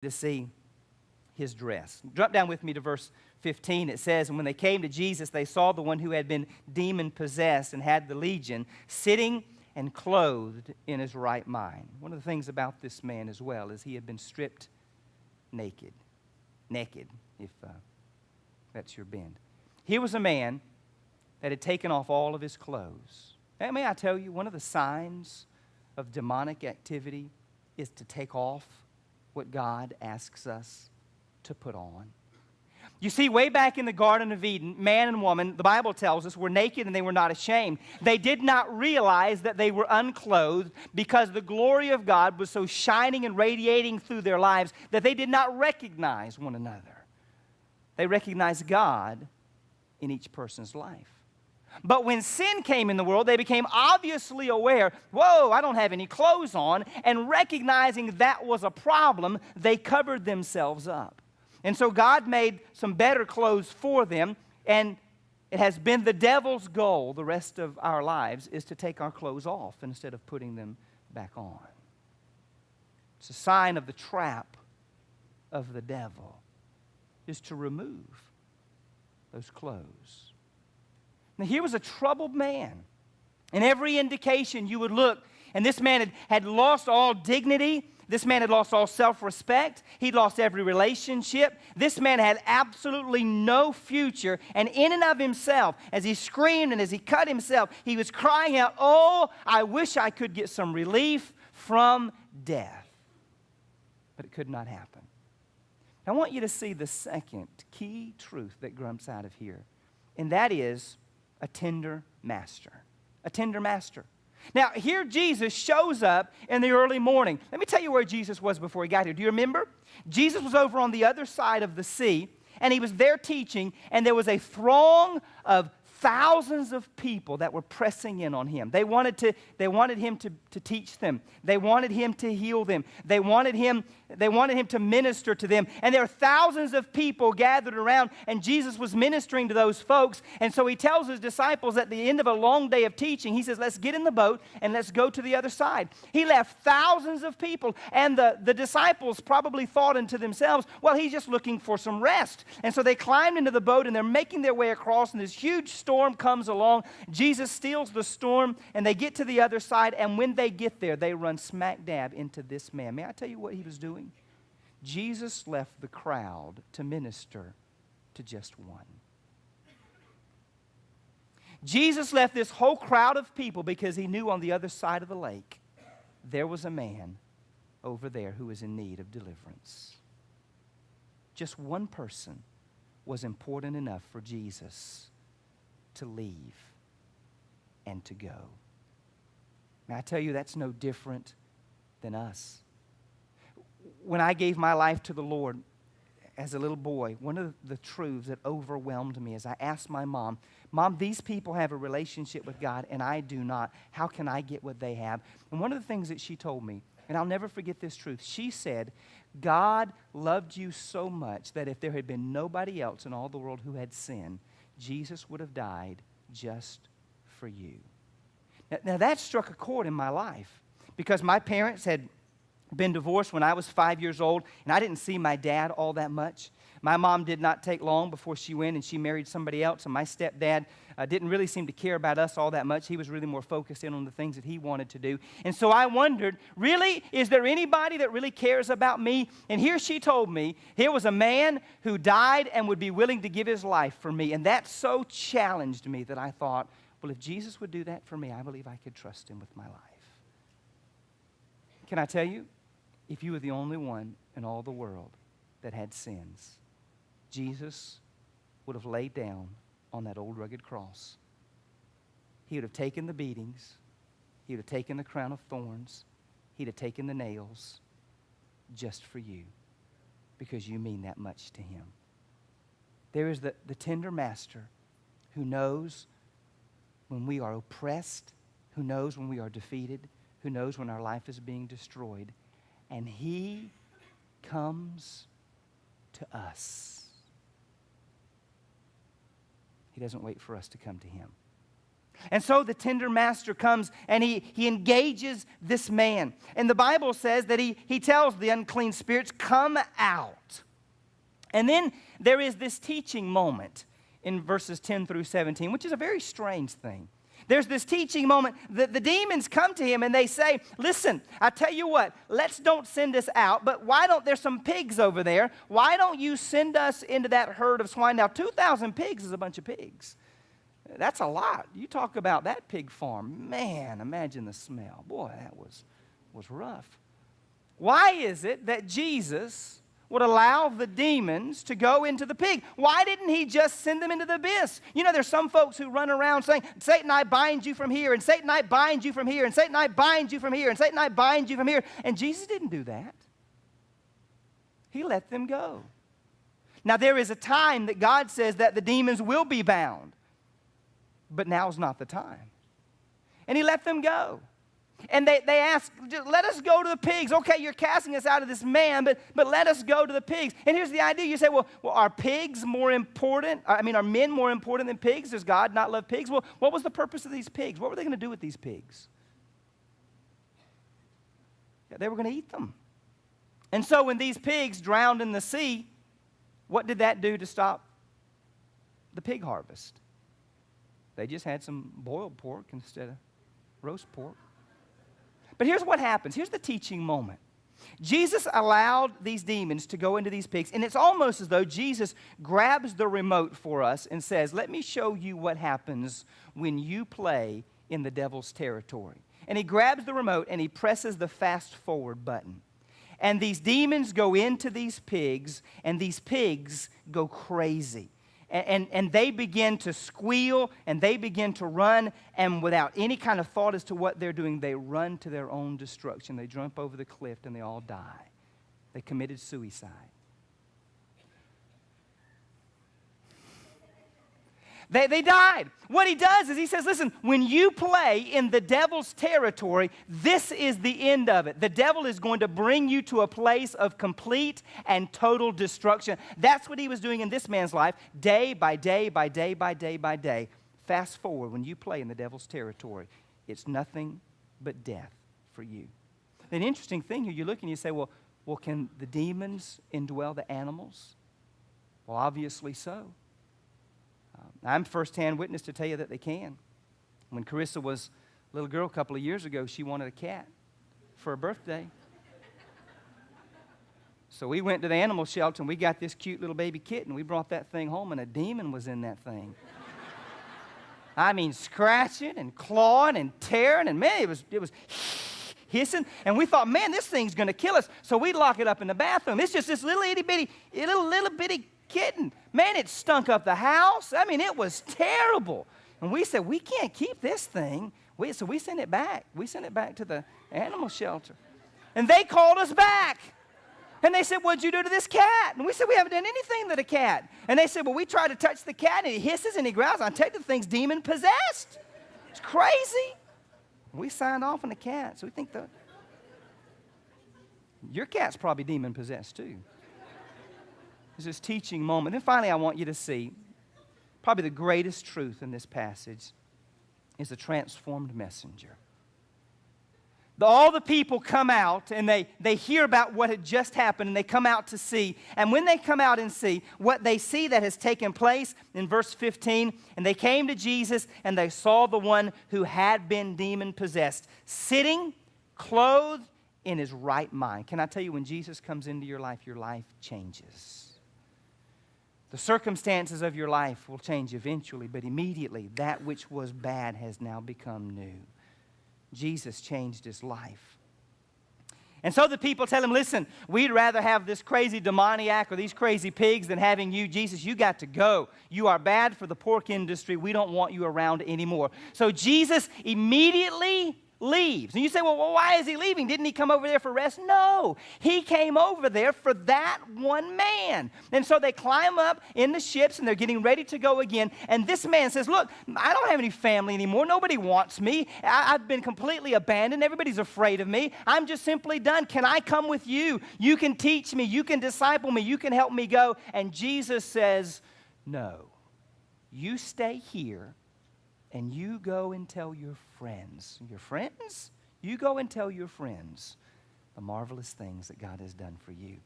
to see his dress. Drop down with me to verse 15. It says, and when they came to Jesus, they saw the one who had been demon-possessed and had the legion sitting and clothed in his right mind. One of the things about this man as well is he had been stripped naked, if that's your bend. Here was a man that had taken off all of his clothes. And may I tell you, one of the signs of demonic activity is to take off what God asks us to put on. You see, way back in the Garden of Eden, man and woman, the Bible tells us, were naked and they were not ashamed. They did not realize that they were unclothed because the glory of God was so shining and radiating through their lives that they did not recognize one another. They recognized God in each person's life. But when sin came in the world, they became obviously aware, whoa, I don't have any clothes on, and recognizing that was a problem, they covered themselves up. And so God made some better clothes for them, and it has been the devil's goal the rest of our lives is to take our clothes off instead of putting them back on. It's a sign of the trap of the devil, is to remove those clothes. Now, here was a troubled man. In every indication you would look, and this man had lost all dignity. This man had lost all self-respect. He'd lost every relationship. This man had absolutely no future. And in and of himself, as he screamed and as he cut himself, he was crying out, oh, I wish I could get some relief from death. But it could not happen. I want you to see the second key truth that jumps out of here, and that is a tender master. A tender master. Now, here Jesus shows up in the early morning. Let me tell you where Jesus was before he got here. Do you remember? Jesus was over on the other side of the sea, and he was there teaching, and there was a throng of thousands of people that were pressing in on him. They wanted him to teach them. They wanted him to heal them. They wanted him to minister to them. And there are thousands of people gathered around, and Jesus was ministering to those folks. And so he tells his disciples at the end of a long day of teaching, he says, let's get in the boat and let's go to the other side. He left thousands of people, and the disciples probably thought into themselves, well, he's just looking for some rest. And so they climbed into the boat, and they're making their way across, and this huge storm comes along. Jesus steals the storm, and they get to the other side, and when they get there, they run smack dab into this man. May I tell you what he was doing? Jesus left the crowd to minister to just one. Jesus left this whole crowd of people because he knew on the other side of the lake there was a man over there who was in need of deliverance. Just one person was important enough for Jesus to leave and to go. Now, I tell you, that's no different than us. When I gave my life to the Lord as a little boy, one of the truths that overwhelmed me is I asked my mom, Mom, these people have a relationship with God and I do not. How can I get what they have? And one of the things that she told me, and I'll never forget this truth, she said, God loved you so much that if there had been nobody else in all the world who had sinned, Jesus would have died just for you. Now that struck a chord in my life because my parents had been divorced when I was 5 years old, and I didn't see my dad all that much. My mom did not take long before she went and she married somebody else, and my stepdad didn't really seem to care about us all that much. He was really more focused in on the things that he wanted to do. And so I wondered, really, is there anybody that really cares about me? And here she told me, here was a man who died and would be willing to give his life for me. And that so challenged me that I thought, well, if Jesus would do that for me, I believe I could trust him with my life. Can I tell you? If you were the only one in all the world that had sins, Jesus would have laid down on that old rugged cross. He would have taken the beatings. He would have taken the crown of thorns. He'd have taken the nails just for you because you mean that much to him. There is the tender master who knows when we are oppressed, who knows when we are defeated, who knows when our life is being destroyed. And he comes to us. He doesn't wait for us to come to him. And so the tender master comes and he engages this man. And the Bible says that he tells the unclean spirits, come out. And then there is this teaching moment in verses 10 through 17, which is a very strange thing. There's this teaching moment. The demons come to him and they say, listen, I tell you what, don't send us out, but there's some pigs over there. Why don't you send us into that herd of swine? Now, 2,000 pigs is a bunch of pigs. That's a lot. You talk about that pig farm. Man, imagine the smell. Boy, that was rough. Why is it that Jesus would allow the demons to go into the pig? Why didn't he just send them into the abyss? You know, there's some folks who run around saying, Satan, I bind you from here, and Satan, I bind you from here, and Satan, I bind you from here, and Satan, I bind you from here. And Jesus didn't do that. He let them go. Now, there is a time that God says that the demons will be bound, but now's not the time. And he let them go. And they ask, let us go to the pigs. Okay, you're casting us out of this man, but let us go to the pigs. And here's the idea. You say, well, are pigs more important? Are men more important than pigs? Does God not love pigs? Well, what was the purpose of these pigs? What were they going to do with these pigs? Yeah, they were going to eat them. And so when these pigs drowned in the sea, what did that do to stop the pig harvest? They just had some boiled pork instead of roast pork. But here's what happens. Here's the teaching moment. Jesus allowed these demons to go into these pigs, and it's almost as though Jesus grabs the remote for us and says, let me show you what happens when you play in the devil's territory. And he grabs the remote and he presses the fast forward button. And these demons go into these pigs, and these pigs go crazy. And they begin to squeal, and they begin to run, and without any kind of thought as to what they're doing, they run to their own destruction. They jump over the cliff, and they all die. They committed suicide. They died. What he does is he says, listen, when you play in the devil's territory, this is the end of it. The devil is going to bring you to a place of complete and total destruction. That's what he was doing in this man's life, day by day by day by day by day. Fast forward, when you play in the devil's territory, it's nothing but death for you. An interesting thing here, you look and you say, well, can the demons indwell the animals? Well, obviously so. I'm first-hand witness to tell you that they can. When Carissa was a little girl a couple of years ago, she wanted a cat for her birthday. So we went to the animal shelter and we got this cute little baby kitten. We brought that thing home and a demon was in that thing. I mean, scratching and clawing and tearing, and man, it was hissing. And we thought, man, this thing's going to kill us. So we lock it up in the bathroom. It's just this little bitty kitten. Man, it stunk up the house. I mean, it was terrible. And we said, we can't keep this thing. So we sent it back. We sent it back to the animal shelter. And they called us back. And they said, what'd you do to this cat? And we said, we haven't done anything to the cat. And they said, well, we tried to touch the cat, and he hisses and he growls. I tell you, the thing's demon-possessed. It's crazy. We signed off on the cat, so we think your cat's probably demon-possessed too. There's this teaching moment. Then finally, I want you to see probably the greatest truth in this passage is the transformed messenger. All the people come out and they hear about what had just happened, and they come out to see. And when they come out and see, what they see that has taken place in verse 15, and they came to Jesus and they saw the one who had been demon-possessed, sitting, clothed in his right mind. Can I tell you, when Jesus comes into your life changes. The circumstances of your life will change eventually, but immediately that which was bad has now become new. Jesus changed his life. And so the people tell him, listen, we'd rather have this crazy demoniac or these crazy pigs than having you. Jesus, you got to go. You are bad for the pork industry. We don't want you around anymore. So Jesus immediately leaves. And you say, well, why is he leaving? Didn't he come over there for rest? No, he came over there for that one man. And so they climb up in the ships and they're getting ready to go again. And this man says, look, I don't have any family anymore. Nobody wants me. I've been completely abandoned. Everybody's afraid of me. I'm just simply done. Can I come with you? You can teach me. You can disciple me. You can help me go. And Jesus says, no, you stay here and you go and tell your friends. Your friends? You go and tell your friends the marvelous things that God has done for you.